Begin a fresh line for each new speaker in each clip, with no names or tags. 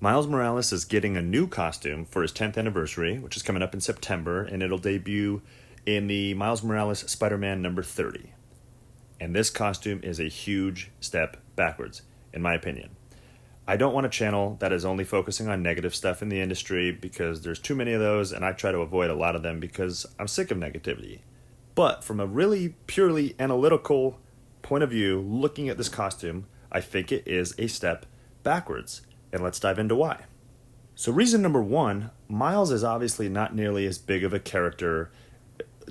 Miles Morales is getting a new costume for his 10th anniversary, which is coming up in September, and it'll debut in the Miles Morales Spider-Man number 30. And this costume is a huge step backwards, in my opinion. I don't want a channel that is only focusing on negative stuff in the industry because there's too many of those, and I try to avoid a lot of them because I'm sick of negativity. But from a really purely analytical point of view, looking at this costume, I think it is a step backwards. And let's dive into why. So reason number one, Miles is obviously not nearly as big of a character,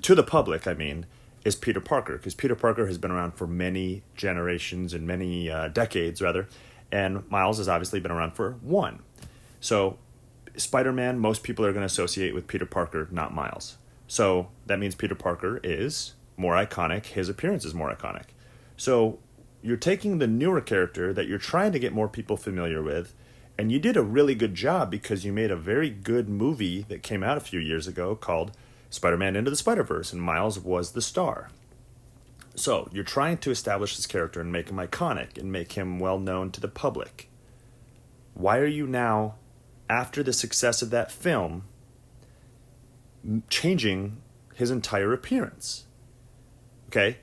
to the public, I mean, as Peter Parker. Because Peter Parker has been around for many generations and many decades, rather. And Miles has obviously been around for one. So Spider-Man, most people are going to associate with Peter Parker, not Miles. So that means Peter Parker is more iconic. His appearance is more iconic. So you're taking the newer character that you're trying to get more people familiar with, and you did a really good job because you made a very good movie that came out a few years ago called Spider-Man Into the Spider-Verse, and Miles was the star. So you're trying to establish this character and make him iconic and make him well known to the public. Why are you now, after the success of that film, changing his entire appearance? Okay?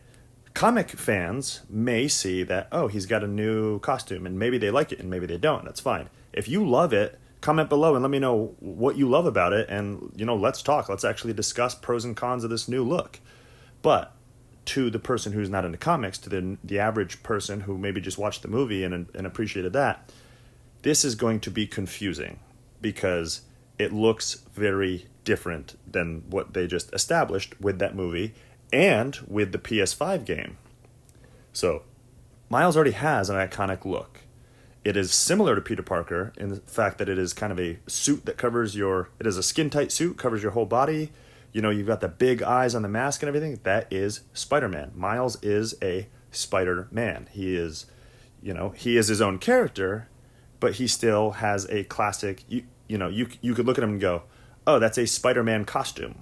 Comic fans may see that, oh, he's got a new costume, and maybe they like it and maybe they don't. That's fine. If you love it, comment below and let me know what you love about it, and let's talk. Let's actually discuss pros and cons of this new look. But to the person who's not into comics, to the average person who maybe just watched the movie and appreciated that, this is going to be confusing because it looks very different than what they just established with that movie and with the PS5 game. So Miles already has an iconic look. It is similar to Peter Parker in the fact that it is kind of a suit that covers it is a skin-tight suit, covers your whole body. You've got the big eyes on the mask and everything. That is Spider-Man. Miles is a Spider-Man. He is his own character, but he still has a classic, you could look at him and go, oh, that's a Spider-Man costume.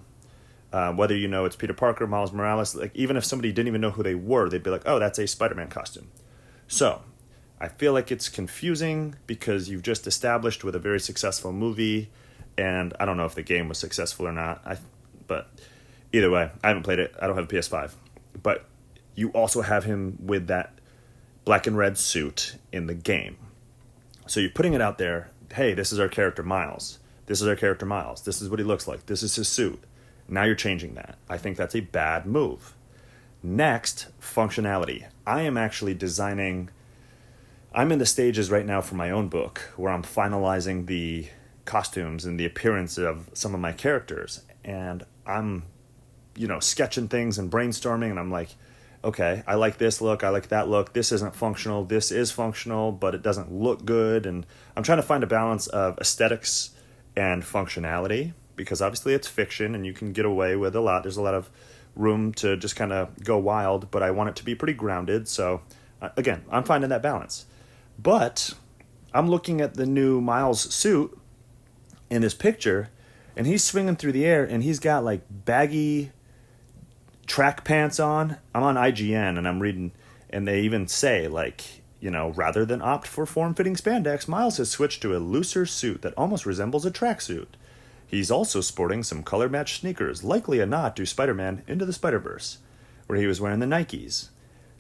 Whether it's Peter Parker, Miles Morales, like even if somebody didn't even know who they were, they'd be like, oh, that's a Spider-Man costume. So I feel like it's confusing because you've just established with a very successful movie, and I don't know if the game was successful or not. But either way, I haven't played it. I don't have a PS5. But you also have him with that black and red suit in the game. So you're putting it out there, hey, this is our character Miles. This is our character Miles. This is what he looks like. This is his suit. Now you're changing that. I think that's a bad move. Next, functionality. I am actually I'm in the stages right now for my own book where I'm finalizing the costumes and the appearance of some of my characters. And I'm, sketching things and brainstorming, and I'm like, okay, I like this look, I like that look, this isn't functional, this is functional, but it doesn't look good. And I'm trying to find a balance of aesthetics and functionality, because obviously it's fiction and you can get away with a lot. There's a lot of room to just kind of go wild, but I want it to be pretty grounded. So again, I'm finding that balance. But I'm looking at the new Miles suit in this picture, and he's swinging through the air, and he's got like baggy track pants on. I'm on IGN, and I'm reading, and they even say, rather than opt for form-fitting spandex, Miles has switched to a looser suit that almost resembles a tracksuit. He's also sporting some color-matched sneakers, likely a nod to Spider-Man Into the Spider-Verse, where he was wearing the Nikes.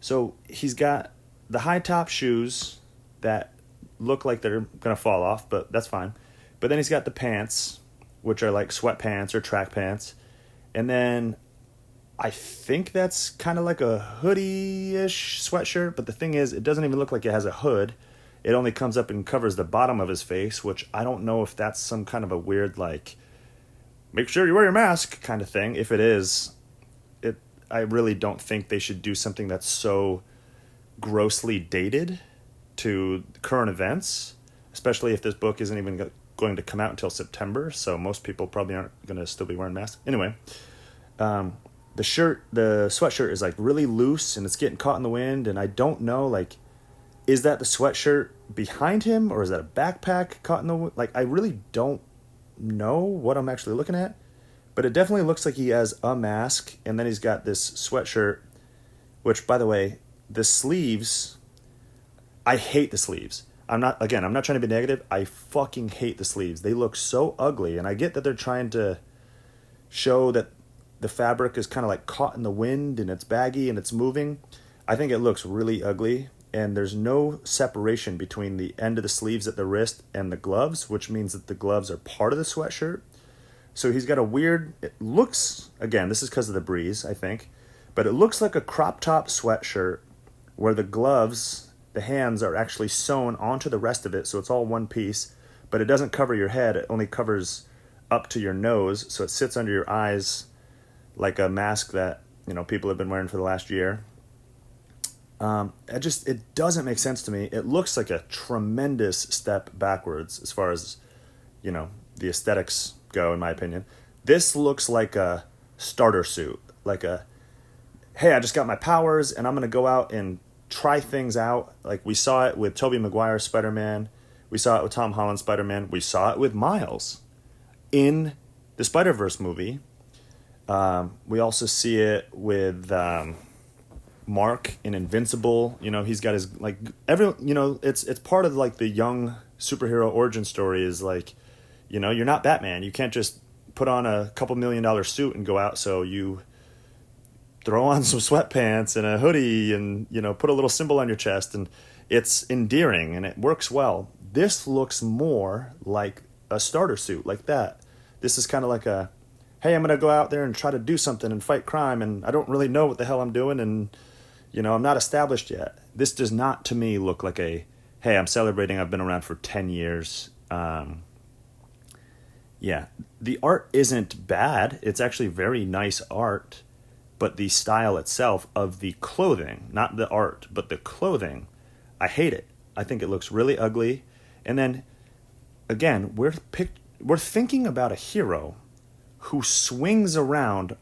So he's got the high-top shoes that look like they're going to fall off, but that's fine. But then he's got the pants, which are like sweatpants or track pants. And then I think that's kind of like a hoodie-ish sweatshirt, but the thing is, it doesn't even look like it has a hood. It only comes up and covers the bottom of his face, which I don't know if that's some kind of a weird, make sure you wear your mask kind of thing. If it is, I really don't think they should do something that's so grossly dated to current events, especially if this book isn't even going to come out until September, so most people probably aren't going to still be wearing masks. Anyway, the sweatshirt is really loose and it's getting caught in the wind, and I don't know, is that the sweatshirt behind him or is that a backpack caught in the wind? I really don't know what I'm actually looking at, but it definitely looks like he has a mask, and then he's got this sweatshirt, which, by the way, the sleeves, I hate the sleeves. I'm not trying to be negative. I fucking hate the sleeves. They look so ugly, and I get that they're trying to show that the fabric is kind of like caught in the wind and it's baggy and it's moving. I think it looks really ugly, and there's no separation between the end of the sleeves at the wrist and the gloves, which means that the gloves are part of the sweatshirt. So he's got a weird, it looks, again, this is because of the breeze, I think, but it looks like a crop top sweatshirt where the gloves, the hands are actually sewn onto the rest of it, so it's all one piece, but it doesn't cover your head. It only covers up to your nose, so it sits under your eyes like a mask that, people have been wearing for the last year. It doesn't make sense to me. It looks like a tremendous step backwards as far as, the aesthetics go, in my opinion. This looks like a starter suit, like hey, I just got my powers and I'm going to go out and try things out. Like we saw it with Tobey Maguire's Spider-Man. We saw it with Tom Holland's Spider-Man. We saw it with Miles in the Spider-Verse movie. We also see it with Mark in Invincible. He's got his it's part of like the young superhero origin story is like, you're not Batman. You can't just put on a couple $1 million suit and go out. So you throw on some sweatpants and a hoodie and, put a little symbol on your chest, and it's endearing and it works well. This looks more like a starter suit like that. This is kind of like a, hey, I'm going to go out there and try to do something and fight crime, and I don't really know what the hell I'm doing, and, I'm not established yet. This does not, to me, look like a, hey, I'm celebrating, I've been around for 10 years. Yeah, the art isn't bad. It's actually very nice art, but the style itself of the clothing, not the art, but the clothing, I hate it. I think it looks really ugly. And then, again, we're thinking about a hero who swings around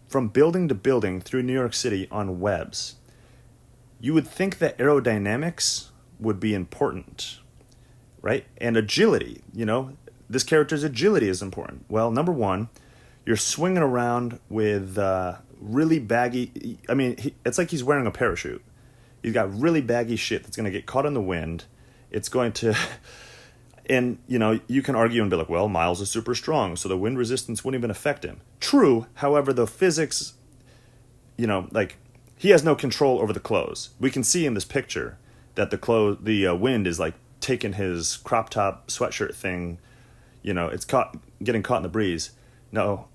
from building to building through New York City on webs. You would think that aerodynamics would be important, right? And agility, this character's agility is important. Well, number one, you're swinging around with really baggy, it's like he's wearing a parachute. He's got really baggy shit that's going to get caught in the wind. It's going to, and, you can argue and be like, well, Miles is super strong, so the wind resistance wouldn't even affect him. True, however, the physics, he has no control over the clothes. We can see in this picture that the wind is like taking his crop top sweatshirt thing, it's getting caught in the breeze. No,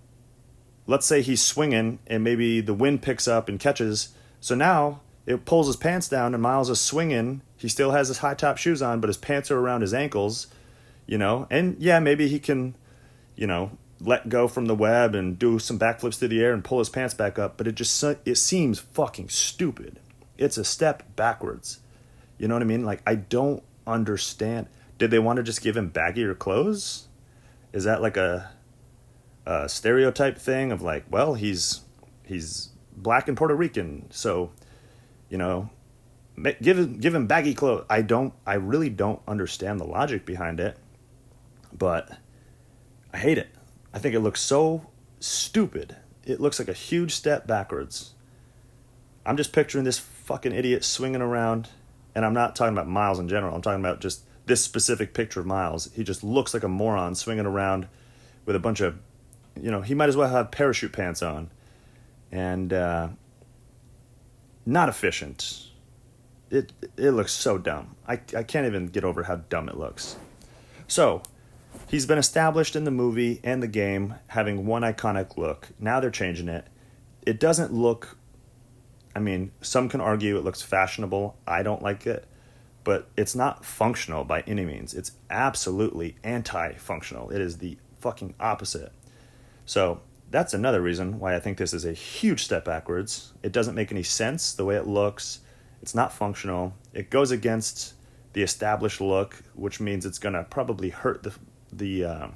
let's say he's swinging and maybe the wind picks up and catches. So now it pulls his pants down and Miles is swinging. He still has his high top shoes on, but his pants are around his ankles, and yeah, maybe he can, let go from the web and do some backflips through the air and pull his pants back up. But it seems fucking stupid. It's a step backwards. You know what I mean? Like, I don't understand. Did they want to just give him baggier clothes? Is that like a stereotype thing of like, well, he's black and Puerto Rican, so, give him baggy clothes. I really don't understand the logic behind it, but I hate it. I think it looks so stupid. It looks like a huge step backwards. I'm just picturing this fucking idiot swinging around, and I'm not talking about Miles in general. I'm talking about just this specific picture of Miles. He just looks like a moron swinging around with a bunch of, he might as well have parachute pants on. And not efficient. It looks so dumb. I can't even get over how dumb it looks. So, he's been established in the movie and the game having one iconic look. Now they're changing it. It doesn't look, some can argue it looks fashionable. I don't like it. But it's not functional by any means. It's absolutely anti-functional. It is the fucking opposite. So that's another reason why I think this is a huge step backwards. It doesn't make any sense the way it looks. It's not functional. It goes against the established look, which means it's going to probably hurt the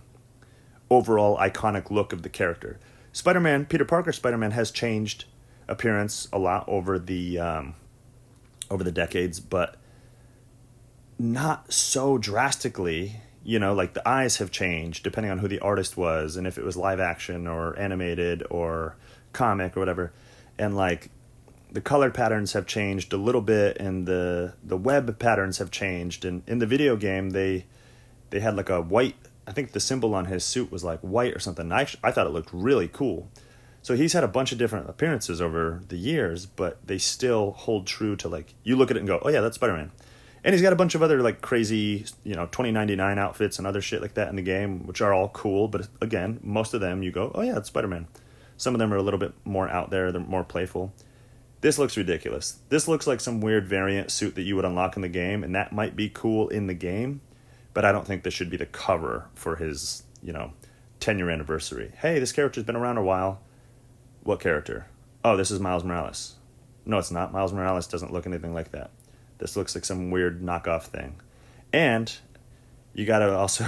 overall iconic look of the character. Spider-Man, Peter Parker Spider-Man has changed appearance a lot over the decades, but not so drastically. Like the eyes have changed depending on who the artist was and if it was live action or animated or comic or whatever. And like the color patterns have changed a little bit, and the web patterns have changed. And in the video game, they had like a white. I think the symbol on his suit was like white or something. I thought it looked really cool. So he's had a bunch of different appearances over the years, but they still hold true to, like, you look at it and go, oh yeah, that's Spider-Man. And he's got a bunch of other like crazy, $20.99 outfits and other shit like that in the game, which are all cool. But again, most of them you go, oh yeah, it's Spider-Man. Some of them are a little bit more out there. They're more playful. This looks ridiculous. This looks like some weird variant suit that you would unlock in the game, and that might be cool in the game, but I don't think this should be the cover for his, 10-year anniversary. Hey, this character's been around a while. What character? Oh, this is Miles Morales. No, it's not. Miles Morales doesn't look anything like that. This looks like some weird knockoff thing. And you got to also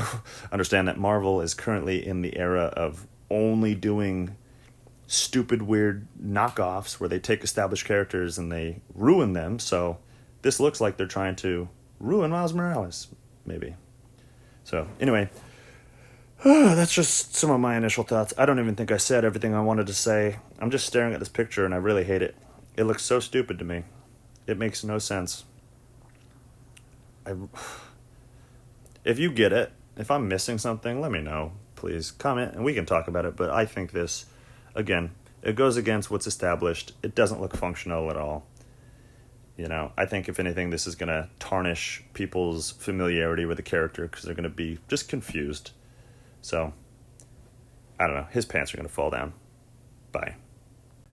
understand that Marvel is currently in the era of only doing stupid, weird knockoffs where they take established characters and they ruin them. So this looks like they're trying to ruin Miles Morales, maybe. So anyway, that's just some of my initial thoughts. I don't even think I said everything I wanted to say. I'm just staring at this picture and I really hate it. It looks so stupid to me. It makes no sense. If you get it, if I'm missing something, let me know. Please comment and we can talk about it. But I think this, again, it goes against what's established. It doesn't look functional at all. I think if anything, this is going to tarnish people's familiarity with the character because they're going to be just confused. So, I don't know. His pants are going to fall down. Bye.